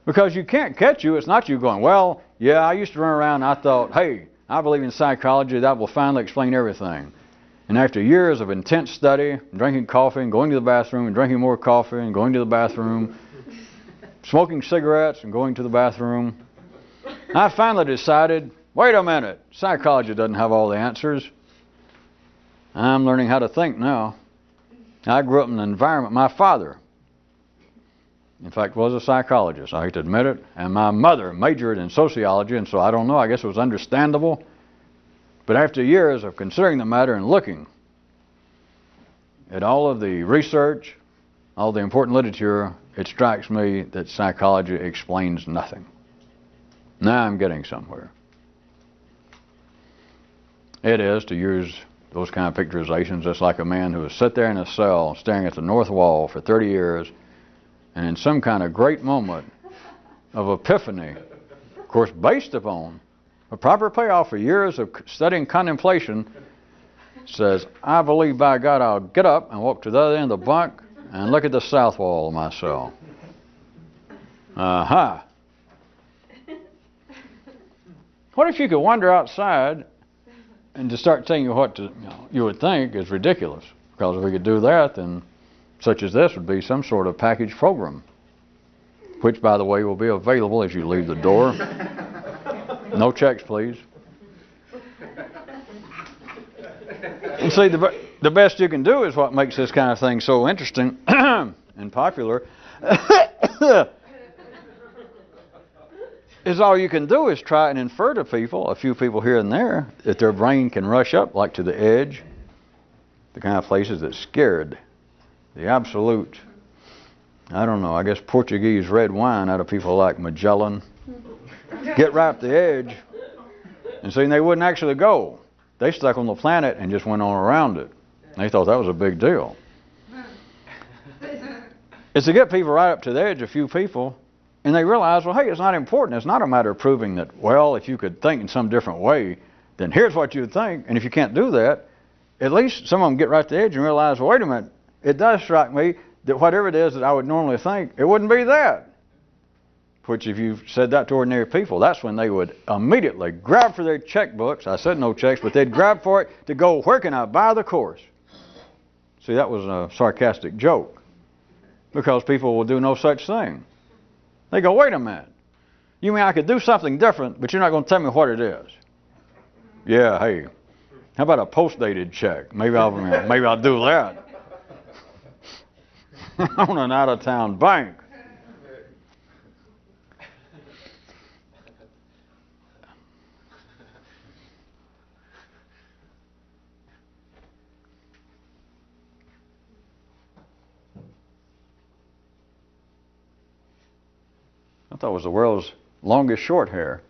Because you can't catch you. It's not you going, well, yeah, I used to run around and I thought, hey, I believe in psychology. That will finally explain everything. And after years of intense study, drinking coffee and going to the bathroom and drinking more coffee and going to the bathroom, smoking cigarettes and going to the bathroom, I finally decided, wait a minute, psychology doesn't have all the answers. I'm learning how to think now. I grew up in an environment, my father, in fact, was a psychologist. I hate to admit it. And my mother majored in sociology, and so I don't know, I guess it was understandable. But after years of considering the matter and looking at all of the research, all the important literature, it strikes me that psychology explains nothing. Now I'm getting somewhere. It is, to use those kind of picturizations, just like a man who has sat there in a cell staring at the north wall for 30 years, and in some kind of great moment of epiphany, of course based upon a proper payoff for years of study and contemplation, says, I believe by God I'll get up and walk to the other end of the bunk and look at the south wall of my cell. Aha. What if you could wander outside and just start telling you what you would think is ridiculous? Because if we could do that, then such as this would be some sort of package program, which, by the way, will be available as you leave the door. No checks, please. And see, the best you can do is what makes this kind of thing so interesting and popular. Is all you can do is try and infer to people, a few people here and there, that their brain can rush up like to the edge, the kind of places that scared the absolute, I don't know, I guess Portuguese red wine out of people like Magellan. Get right up the edge, and see, they wouldn't actually go. They stuck on the planet and just went on around it. They thought that was a big deal. It's to get people right up to the edge, a few people, and they realize, well, hey, it's not important. It's not a matter of proving that, well, if you could think in some different way, then here's what you would think. And if you can't do that, at least some of them get right to the edge and realize, well, wait a minute, it does strike me that whatever it is that I would normally think, it wouldn't be that. Which if you said that to ordinary people, that's when they would immediately grab for their checkbooks. I said no checks, but they'd grab for it to go, where can I buy the course? See, that was a sarcastic joke, because people will do no such thing. They go, wait a minute, you mean I could do something different, but you're not going to tell me what it is? Yeah, hey, How about a post-dated check? Maybe I'll do that. On an out-of-town bank. I thought it was the world's longest short hair.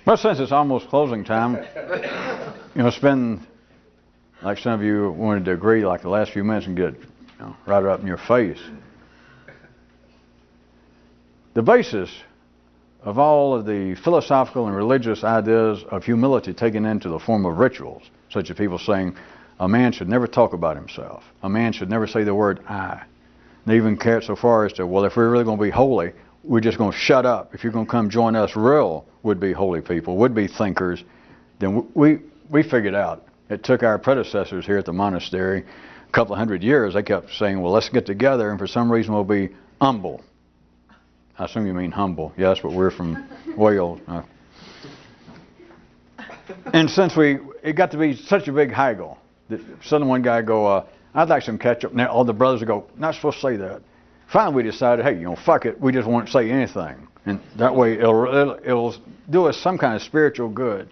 Well, since it's almost closing time, spend, like some of you wanted to agree, like the last few minutes and get right up in your face. The basis of all of the philosophical and religious ideas of humility taken into the form of rituals, such as people saying a man should never talk about himself, a man should never say the word I. They even carry it so far as to, well, if we're really going to be holy, we're just going to shut up. If you're going to come join us real would-be holy people, would-be thinkers, then we figured out. It took our predecessors here at the monastery a couple of hundred years. They kept saying, well, let's get together, and for some reason we'll be humble. I assume you mean humble. Yes, but we're from Wales. And since it got to be such a big haggle, that suddenly one guy go, I'd like some ketchup. Now all the brothers would go, not supposed to say that. Finally we decided, hey, fuck it. We just won't say anything. And that way it'll do us some kind of spiritual good.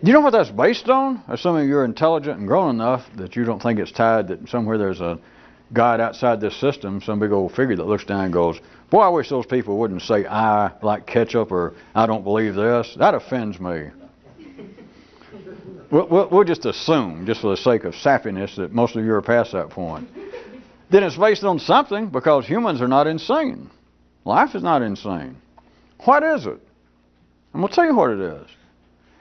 You know what that's based on? Assuming you're intelligent and grown enough that you don't think it's tied that somewhere there's a God outside this system, some big old figure that looks down and goes, boy, I wish those people wouldn't say I like ketchup or I don't believe this. That offends me. We'll just assume, just for the sake of sappiness, that most of you are past that point. Then it's based on something, because humans are not insane. Life is not insane. What is it? I'm going to tell you what it is.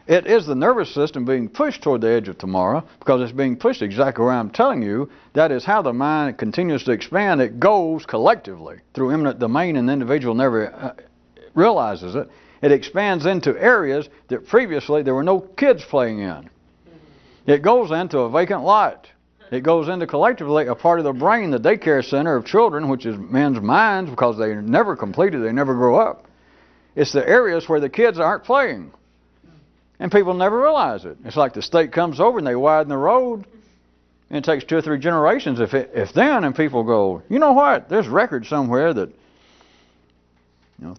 It is the nervous system being pushed toward the edge of tomorrow, because it's being pushed exactly where I'm telling you. That is how the mind continues to expand. It goes collectively through immanent domain, and the individual never realizes it. It expands into areas that previously there were no kids playing in. It goes into a vacant lot. It goes into collectively a part of the brain, the daycare center of children, which is men's minds, because they never completed, they never grow up. It's the areas where the kids aren't playing. And people never realize it. It's like the state comes over and they widen the road, and it takes 2 or 3 generations. If then, and people go, you know what, there's records somewhere that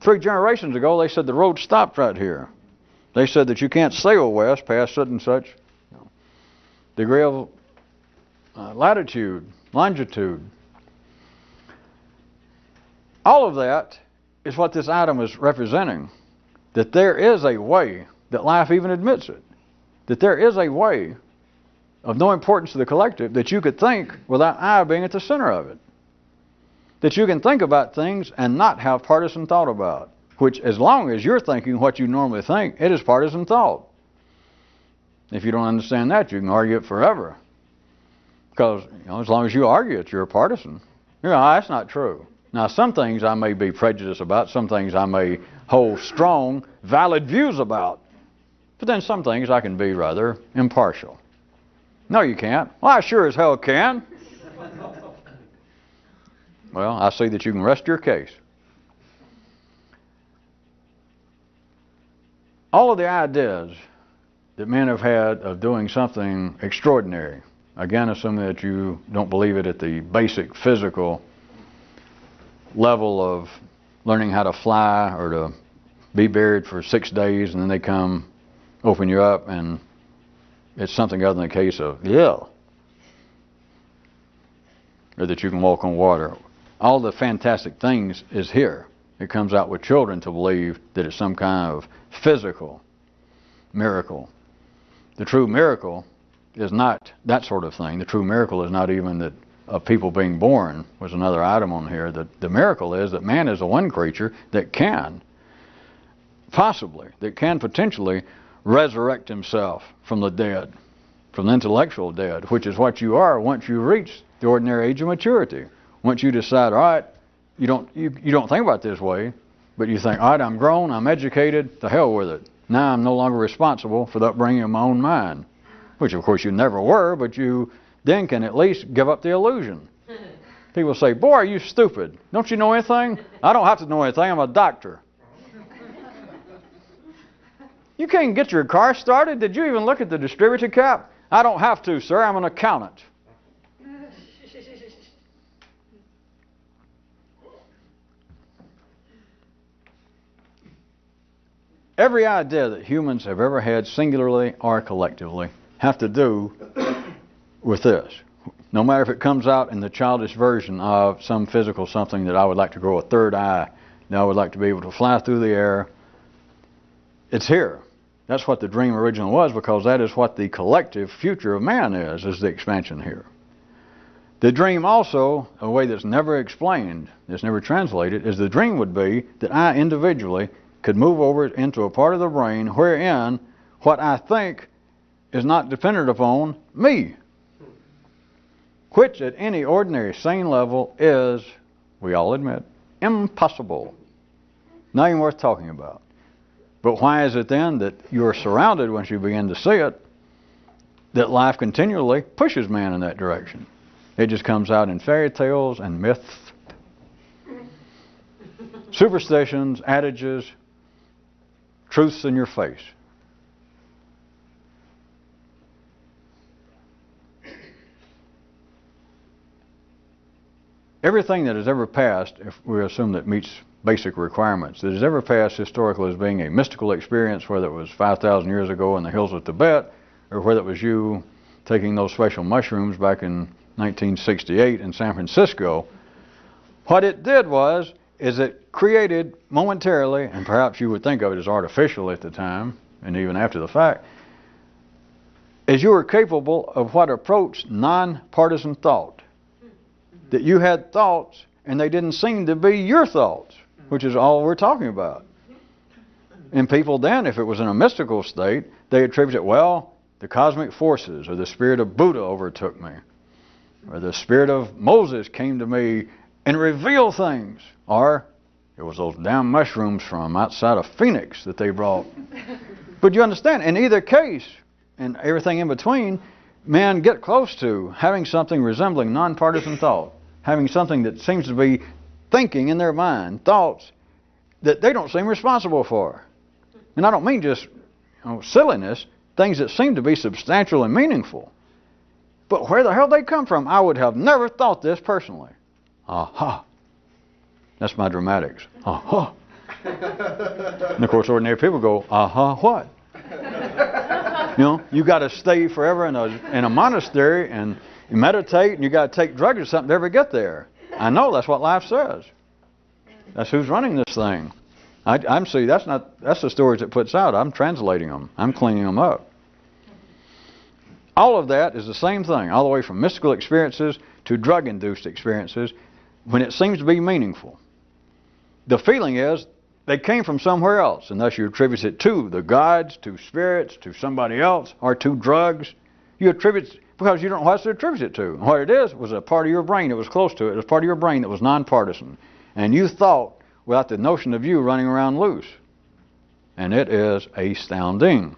3 generations ago they said the road stopped right here. They said that you can't sail west past such and such degree of latitude, longitude. All of that is what this item is representing. That there is a way, that life even admits it, that there is a way of no importance to the collective that you could think without I being at the center of it. That you can think about things and not have partisan thought about, which as long as you're thinking what you normally think, it is partisan thought. If you don't understand that, you can argue it forever. Because as long as you argue it, you're a partisan. That's not true. Now, some things I may be prejudiced about, some things I may hold strong, valid views about. But then some things I can be rather impartial. No, you can't. Well, I sure as hell can. Well, I see that you can rest your case. All of the ideas that men have had of doing something extraordinary, again, assuming that you don't believe it at the basic physical level of learning how to fly or to be buried for 6 days and then they come open you up and it's something other than a case of, or that you can walk on water. All the fantastic things is here. It comes out with children to believe that it's some kind of physical miracle. The true miracle is not that sort of thing. The true miracle is not even that of people being born, was another item on here. The miracle is that man is the one creature that can potentially resurrect himself from the dead, from the intellectual dead, which is what you are once you reach the ordinary age of maturity. Once you decide, all right, you don't think about it this way, but you think, all right, I'm grown, I'm educated, to hell with it. Now I'm no longer responsible for the upbringing of my own mind, which of course you never were, but you then can at least give up the illusion. People say, boy, are you stupid? Don't you know anything? I don't have to know anything, I'm a doctor. You can't get your car started? Did you even look at the distributor cap? I don't have to, sir, I'm an accountant. Every idea that humans have ever had, singularly or collectively, have to do with this. No matter if it comes out in the childish version of some physical something that I would like to grow a third eye, that I would like to be able to fly through the air, it's here. That's what the dream originally was, because that is what the collective future of man is the expansion here. The dream also, a way that's never explained, that's never translated, is the dream would be that I individually could move over into a part of the brain wherein what I think is not dependent upon me, which at any ordinary sane level is, we all admit, impossible. Not even worth talking about. But why is it then that you're surrounded, once you begin to see it, that life continually pushes man in that direction? It just comes out in fairy tales and myths, superstitions, adages, truths in your face. Everything that has ever passed, if we assume that meets basic requirements, that has ever passed historically as being a mystical experience, whether it was 5,000 years ago in the hills of Tibet, or whether it was you taking those special mushrooms back in 1968 in San Francisco, what it did is it created momentarily, and perhaps you would think of it as artificial at the time, and even after the fact, as you were capable of what approached non-partisan thought. That you had thoughts, and they didn't seem to be your thoughts, which is all we're talking about. And people then, if it was in a mystical state, they attribute it, well, the cosmic forces, or the spirit of Buddha overtook me, or the spirit of Moses came to me and revealed things, or it was those damn mushrooms from outside of Phoenix that they brought. But you understand, in either case, and everything in between, men get close to having something resembling nonpartisan thought, having something that seems to be thinking in their mind, thoughts that they don't seem responsible for. And I don't mean just silliness, things that seem to be substantial and meaningful. But where the hell they come from? I would have never thought this personally. Aha. That's my dramatics. Aha. And of course ordinary people go, aha what? You got to stay forever in a monastery and meditate, and you got to take drugs or something to ever get there. I know that's what life says. That's who's running this thing. I'm see. That's the stories it puts out. I'm translating them. I'm cleaning them up. All of that is the same thing, all the way from mystical experiences to drug-induced experiences, when it seems to be meaningful. The feeling is they came from somewhere else, and thus you attribute it to the gods, to spirits, to somebody else, or to drugs. You attribute because you don't know what to attribute it to. And what it is was a part of your brain that was close to it. It was part of your brain that was nonpartisan. And you thought without the notion of you running around loose. And it is astounding.